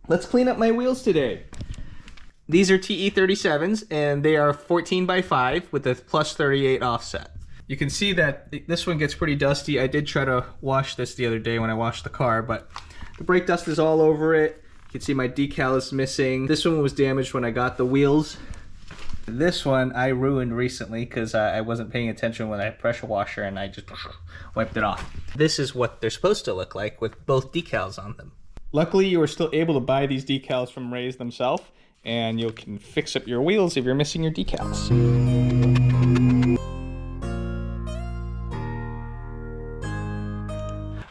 Let's clean up my wheels today. These are TE37s and they are 14 by 5 with a plus 38 offset. You can see that this one gets pretty dusty. I did try to wash this the other day when I washed the car, but the brake dust is all over it. You can see my decal is missing. This one was damaged when I got the wheels. This one I ruined recently because I wasn't paying attention when I had pressure washer and I just wiped it off. This is what they're supposed to look like with both decals on them. Luckily, you are still able to buy these decals from Ray's themselves, and you can fix up your wheels if you're missing your decals.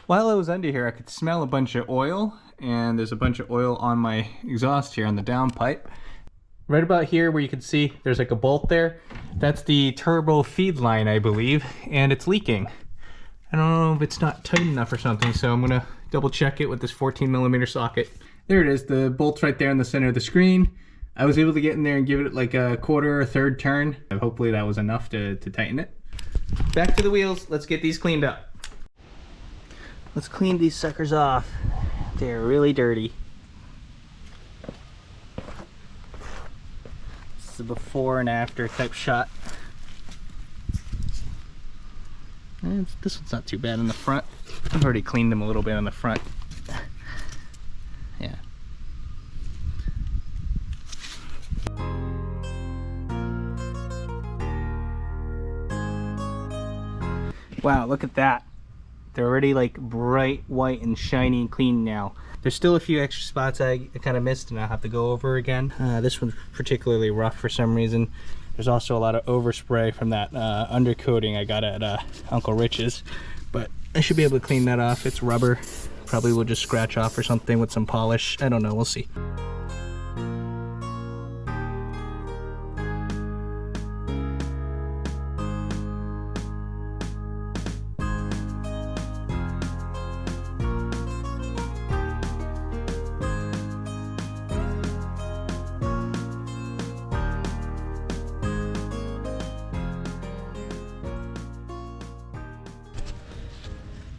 While I was under here, I could smell a bunch of oil, and there's a bunch of oil on my exhaust here on the downpipe. Right about here where you can see there's like a bolt there, that's the turbo feed line, I believe, and it's leaking. I don't know if it's not tight enough or something, so I'm gonna double check it with this 14mm socket. There it is, the bolt's right there in the center of the screen. I was able to get in there and give it like a quarter or third turn. Hopefully that was enough to tighten it. Back to the wheels, let's get these cleaned up. Let's clean these suckers off. They're really dirty. This is a before and after type shot. And this one's not too bad in the front. I've already cleaned them a little bit on the front. Yeah. Wow, look at that. They're already like bright white and shiny and clean now. There's still a few extra spots I kind of missed and I'll have to go over again. This one's particularly rough for some reason. There's also a lot of overspray from that undercoating I got at Uncle Rich's, but I should be able to clean that off. It's rubber. Probably will just scratch off or something with some polish. I don't know, we'll see.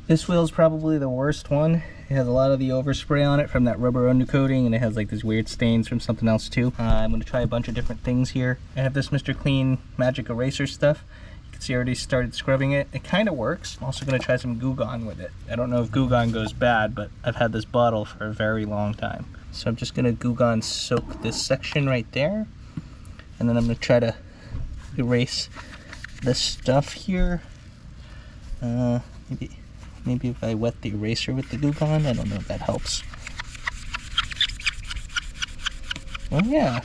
This wheel is probably the worst one. It has a lot of the overspray on it from that rubber undercoating, and it has like these weird stains from something else too. I'm going to try a bunch of different things here. I have this Mr. Clean Magic Eraser stuff. You can see I already started scrubbing it. It kind of works. I'm also going to try some Goo Gone with it. I don't know if Goo Gone goes bad, but I've had this bottle for a very long time. So I'm just going to Goo Gone soak this section right there, and then I'm going to try to erase this stuff here. Maybe if I wet the eraser with the Goo Gone, I don't know if that helps. Oh yeah,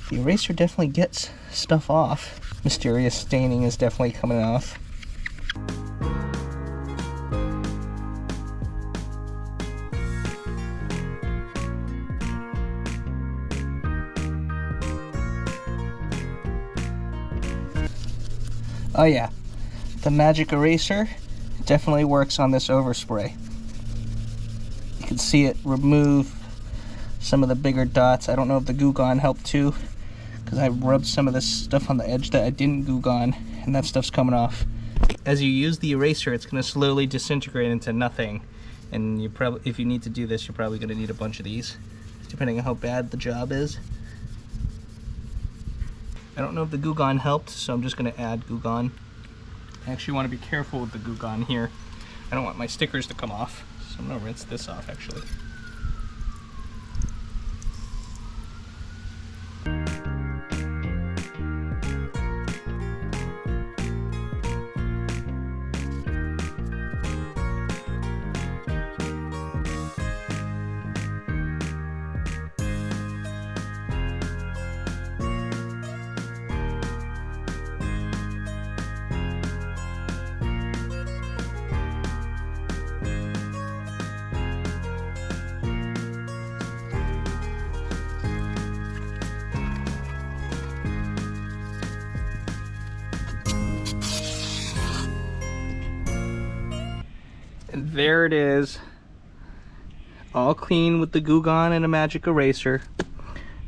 the eraser definitely gets stuff off. Mysterious staining is definitely coming off. Oh yeah, the magic eraser definitely works on this overspray. You can see it remove some of the bigger dots. I don't know if the Goo Gone helped too, because I rubbed some of this stuff on the edge that I didn't Goo Gone, and that stuff's coming off. As you use the eraser, it's going to slowly disintegrate into nothing, and you probably, if you need to do this, you're probably going to need a bunch of these, depending on how bad the job is. I don't know if the Goo Gone helped, so I'm just going to add Goo Gone. I actually want to be careful with the Goo Gone here. I don't want my stickers to come off, so I'm going to rinse this off actually. And there it is, all clean with the Goo Gone and a magic eraser.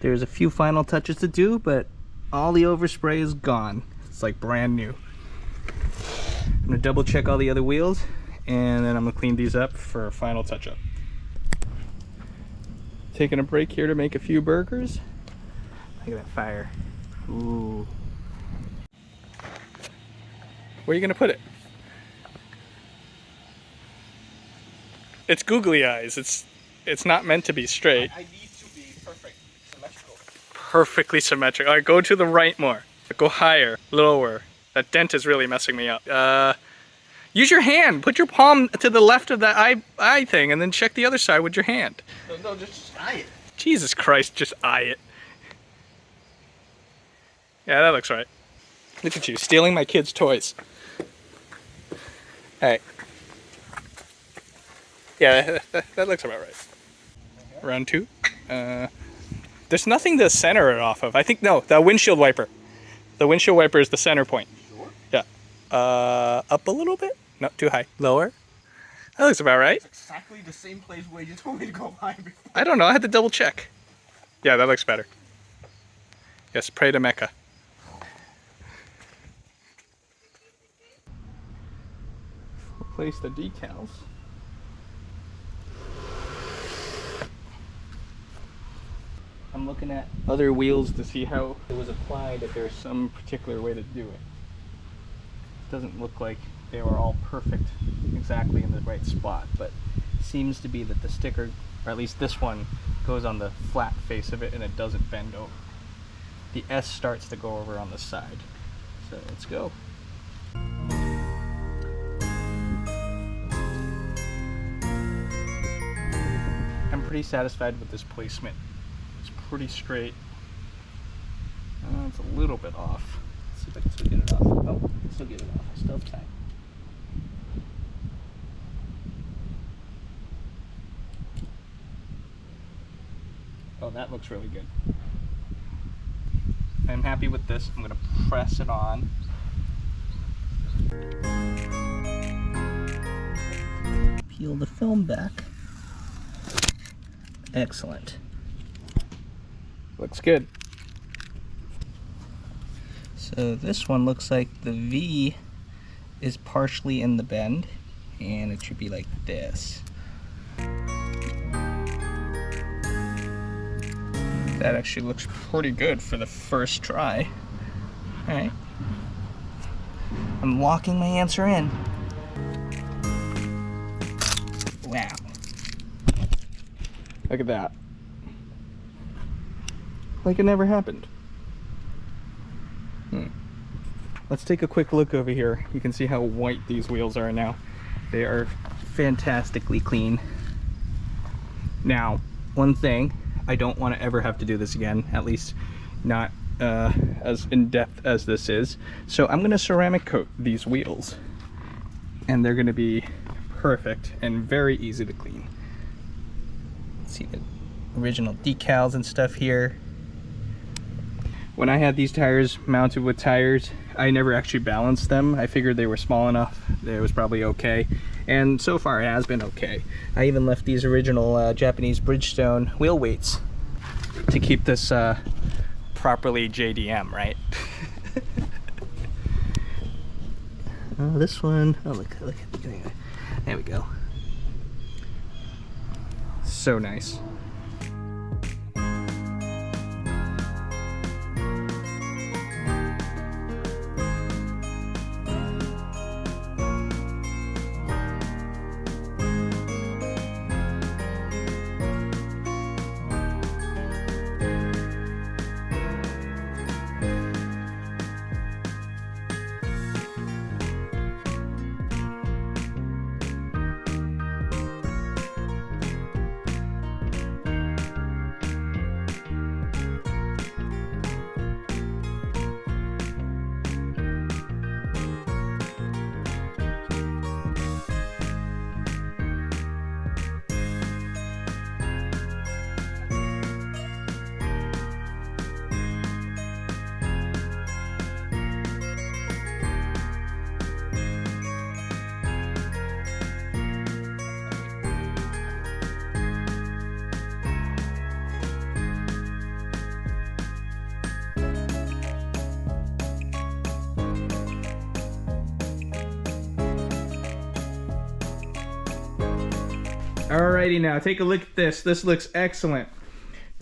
There's a few final touches to do, but all the overspray is gone. It's like brand new. I'm gonna double check all the other wheels, and then I'm gonna clean these up for a final touch up. Taking a break here to make a few burgers. Look at that fire. Ooh. Where are you gonna put it? It's googly eyes. It's not meant to be straight. I need to be perfect, symmetrical. Perfectly symmetric. All right, go to the right more. Go higher, lower. That dent is really messing me up. Use your hand. Put your palm to the left of that eye thing, and then check the other side with your hand. No, just eye it. Jesus Christ, just eye it. Yeah, that looks right. Look at you, stealing my kids' toys. Hey. Yeah, that looks about right. Round 2. There's nothing to center it off of. I think, no, the windshield wiper. The windshield wiper is the center point. Sure? Yeah. Up a little bit? No, too high. Lower? That looks about right. It's exactly the same place where you told me to go high before. I don't know, I had to double check. Yeah, that looks better. Yes, pray to Mecca. Replace the decals. I'm looking at other wheels to see how it was applied, if there's some particular way to do it. It doesn't look like they were all perfect exactly in the right spot, but it seems to be that the sticker, or at least this one, goes on the flat face of it and it doesn't bend over. The S starts to go over on the side. So let's go. I'm pretty satisfied with this placement. It's pretty straight. It's a little bit off. Let's see if I can still get it off. Oh, I can still get it off. I still have time. Oh, that looks really good. I'm happy with this. I'm going to press it on. Peel the film back. Excellent. Looks good. So this one looks like the V is partially in the bend, and it should be like this. That actually looks pretty good for the first try. Alright. I'm locking my answer in. Wow. Look at that. Like it never happened. Let's take a quick look over here. You can see how white these wheels are now. They are fantastically clean. Now, one thing, I don't want to ever have to do this again, at least not as in-depth as this is. So I'm going to ceramic coat these wheels, and they're going to be perfect and very easy to clean. See the original decals and stuff here. When I had these tires mounted with tires, I never actually balanced them. I figured they were small enough that it was probably okay, and so far it has been okay. I even left these original Japanese Bridgestone wheel weights to keep this properly JDM, right? This one, oh look at there we go. So nice. Alrighty, now take a look at this. This looks excellent.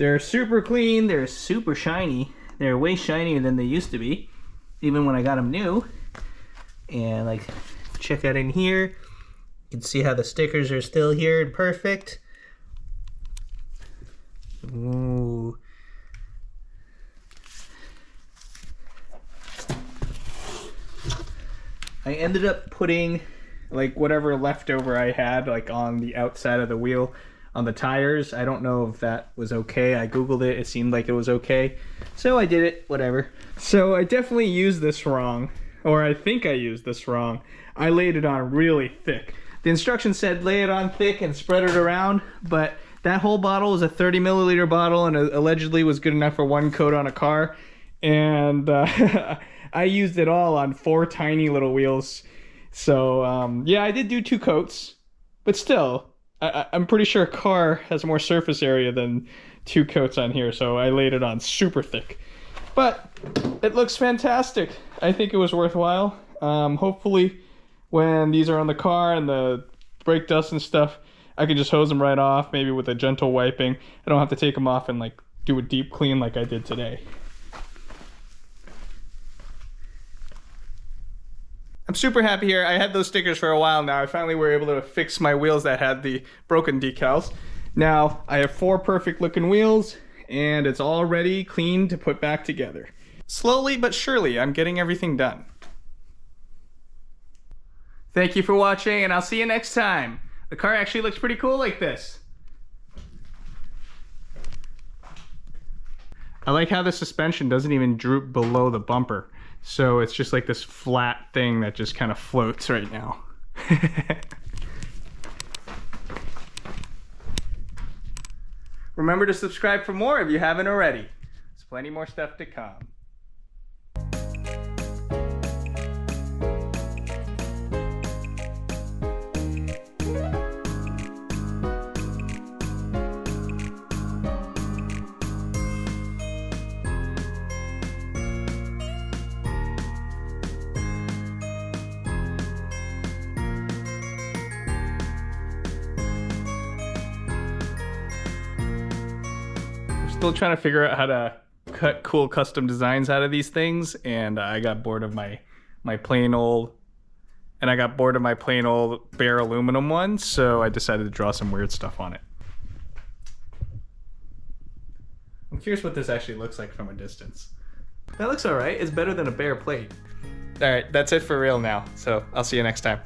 They're super clean, they're super shiny. They're way shinier than they used to be, even when I got them new. And like, check out in here. You can see how the stickers are still here and perfect. Ooh. I ended up putting like whatever leftover I had like on the outside of the wheel on the tires. I don't know if that was okay. I googled it, it seemed like it was okay. So I did it, whatever. So I definitely used this wrong, or I think I used this wrong. I laid it on really thick. The instructions said lay it on thick and spread it around, but that whole bottle was a 30 milliliter bottle and allegedly was good enough for one coat on a car. And I used it all on 4 tiny little wheels. So yeah, I did do 2 coats, but still, I'm pretty sure a car has more surface area than 2 coats on here, so I laid it on super thick. But it looks fantastic. I think it was worthwhile. Hopefully when these are on the car and the brake dust and stuff, I can just hose them right off, maybe with a gentle wiping. I don't have to take them off and like do a deep clean like I did today. I'm super happy here. I had those stickers for a while now. I finally were able to fix my wheels that had the broken decals. Now I have 4 perfect looking wheels and it's all ready, clean to put back together. Slowly but surely, I'm getting everything done. Thank you for watching and I'll see you next time. The car actually looks pretty cool like this. I like how the suspension doesn't even droop below the bumper. So it's just like this flat thing that just kind of floats right now. Remember to subscribe for more if you haven't already. There's plenty more stuff to come. Still trying to figure out how to cut cool custom designs out of these things, and I got bored of my plain old bare aluminum one, so I decided to draw some weird stuff on it. I'm curious what this actually looks like from a distance. That looks alright. It's better than a bare plate. Alright, that's it for real now, so I'll see you next time.